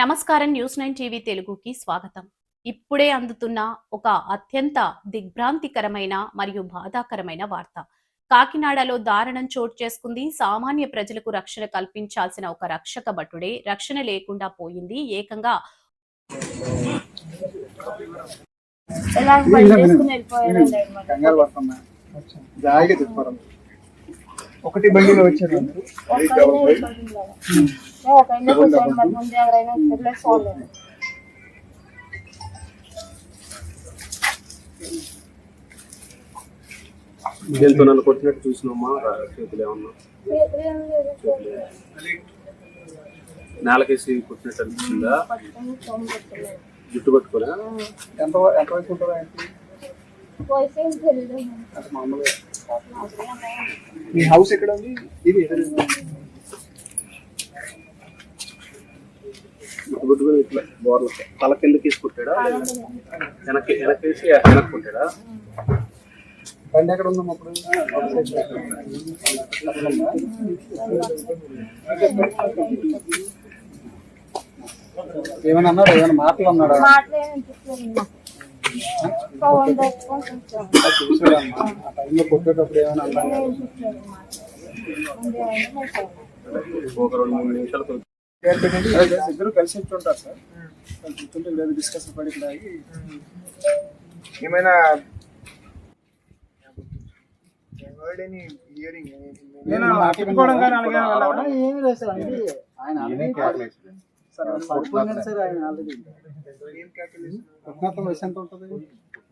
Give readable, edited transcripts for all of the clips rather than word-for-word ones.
నమస్కారం news 9 TV తెలుగుకి స్వాగతం. ఇప్పుడే అందుతున్న ఒక అత్యంత దిగ్భ్రాంతికరమైన మరియు బాధాకరమైన వార్త. కాకినాడలో దారుణం చోటు చేసుకుంది. సామాన్య ప్రజలకు రక్షణ కల్పించాల్సిన ఒక రక్షక భటుడే రక్షణ లేకుండా పోయింది. ఏకంగా ఒకటి బండిలో వచ్చారు. దీంతో నన్ను కొట్టినట్టు చూసినమ్మా, చేతులు ఏమన్నా నేలకేసి కొట్టినట్టు అనిపిస్తుందా? జుట్టు పట్టుకోలే? ఎంత వయసు ఉంటుందా? మీ హౌస్ ఎక్కడ ఉంది? ఇది గుట్టుకుని ఇట్లా బోర్ల తల కిందకి కొట్టాడా, వెనకేసి వెనక్కి కొట్టాడా? బండి ఎక్కడ ఉందాం అప్పుడు? ఏమైనా అన్నాడు? ఏమైనా మాటలు అన్నాడా? కొట్టేటప్పుడు ఏమైనా అన్నాడు? ఒక 2-3 నిమిషాలు ఇద్దరు కలిసి ఉంటారు సార్. కూర్చుంటే డిస్కషన్ పడి ఏమైనా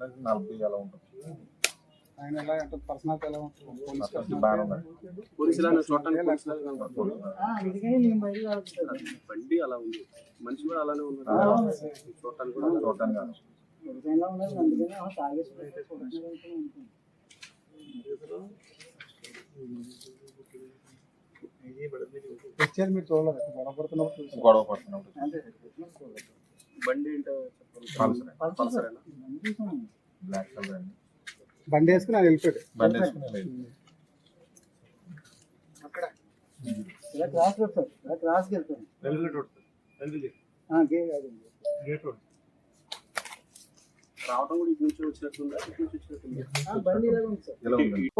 పర్సనాలిటీ ఎలా ఉంటుంది? బండి అలా ఉంది, మనిషి కూడా అలానే ఉన్నాడు. చూడటానికి కూడా వచ్చారు మీరు చూడలేదు? గొడవ పడుతున్నప్పుడు బండి బండి వేసుకుని అది వెళ్ళిపోయాడు. అక్కడ ఇలా క్రాస్ రోడ్ సార్, ఇలా క్రాస్కి వెళ్తాను. గేట్ రోడ్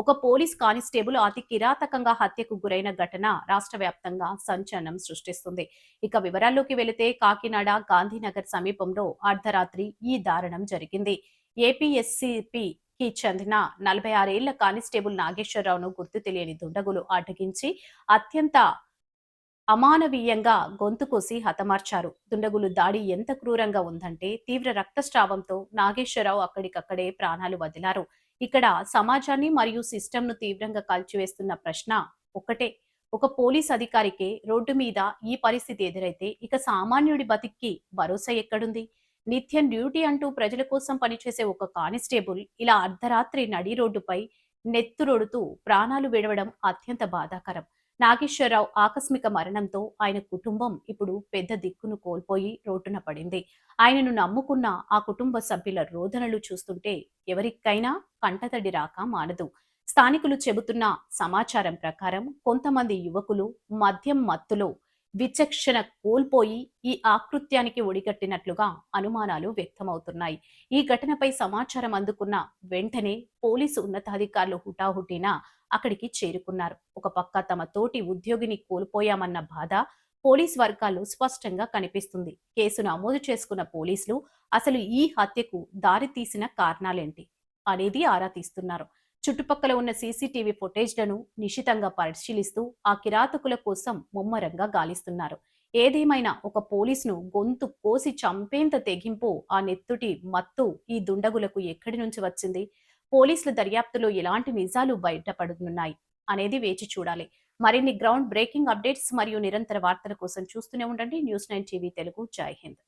ఒక పోలీస్ కానిస్టేబుల్ అతి కిరాతకంగా హత్యకు గురైన ఘటన రాష్ట్ర వ్యాప్తంగా సంచలనం సృష్టిస్తుంది. ఇక వివరాల్లోకి వెళితే కాకినాడ గాంధీనగర్ సమీపంలో అర్ధరాత్రి ఈ దారుణం జరిగింది. ఏపీఎస్సీపీ కి చెందిన 46 ఏళ్ల కానిస్టేబుల్ నాగేశ్వరరావును గుర్తు తెలియని దుండగులు అడ్డగించి అత్యంత అమానవీయంగా గొంతు కోసి హతమార్చారు. దుండగులు దాడి ఎంత క్రూరంగా ఉందంటే తీవ్ర రక్తస్రావంతో నాగేశ్వరరావు అక్కడికక్కడే ప్రాణాలు వదిలారు. ఇక్కడ సమాజాన్ని మరియు సిస్టమ్ను తీవ్రంగా కాల్చివేస్తున్న ప్రశ్న ఒకటే, ఒక పోలీస్ అధికారికే రోడ్డు మీద ఈ పరిస్థితి ఎదురైతే ఇక సామాన్యుడి బతికి భరోసా ఎక్కడుంది? నిత్యం డ్యూటీ అంటూ ప్రజల కోసం పనిచేసే ఒక కానిస్టేబుల్ ఇలా అర్ధరాత్రి నడి రోడ్డుపై నెత్తురొడుతూ ప్రాణాలు విడవడం అత్యంత బాధాకరం. నాగేశ్వరరావు ఆకస్మిక మరణంతో ఆయన కుటుంబం ఇప్పుడు పెద్ద దిక్కును కోల్పోయి రోడ్డున పడింది. ఆయనను నమ్ముకున్న ఆ కుటుంబ సభ్యుల రోదనలు చూస్తుంటే ఎవరికైనా కంటతడి రాక మానదు. స్థానికులు చెబుతున్న సమాచారం ప్రకారం కొంతమంది యువకులు మద్యం మత్తులో విచక్షణ కోల్పోయి ఈ ఆకృత్యానికి ఒడిగట్టినట్లుగా అనుమానాలు వ్యక్తమవుతున్నాయి. ఈ ఘటనపై సమాచారం అందుకున్న వెంటనే పోలీసు ఉన్నతాధికారులు హుటాహుటిన అక్కడికి చేరుకున్నారు. ఒక పక్క తమ తోటి ఉద్యోగిని కోల్పోయామన్న బాధ పోలీస్ వర్గాల్లో స్పష్టంగా కనిపిస్తుంది. కేసును నమోదు చేసుకున్న పోలీసులు అసలు ఈ హత్యకు దారి తీసిన కారణాలేంటి అనేది ఆరా తీస్తున్నారు. చుట్టుపక్కల ఉన్న సీసీటీవీ ఫుటేజ్లను నిశితంగా పరిశీలిస్తూ ఆ కిరాతకుల కోసం ముమ్మరంగా గాలిస్తున్నారు. ఏదేమైనా ఒక పోలీసును గొంతు కోసి చంపేంత తెగింపు, ఆ నెత్తుటి మత్తు ఈ దుండగులకు ఎక్కడి నుంచి వచ్చింది? పోలీసుల దర్యాప్తులో ఎలాంటి నిజాలు బయటపడనున్నాయి అనేది వేచి చూడాలి. మరిన్ని గ్రౌండ్ బ్రేకింగ్ అప్డేట్స్ మరియు నిరంతర వార్తల కోసం చూస్తూనే ఉండండి న్యూస్ 9 టీవీ తెలుగు. జై హింద్.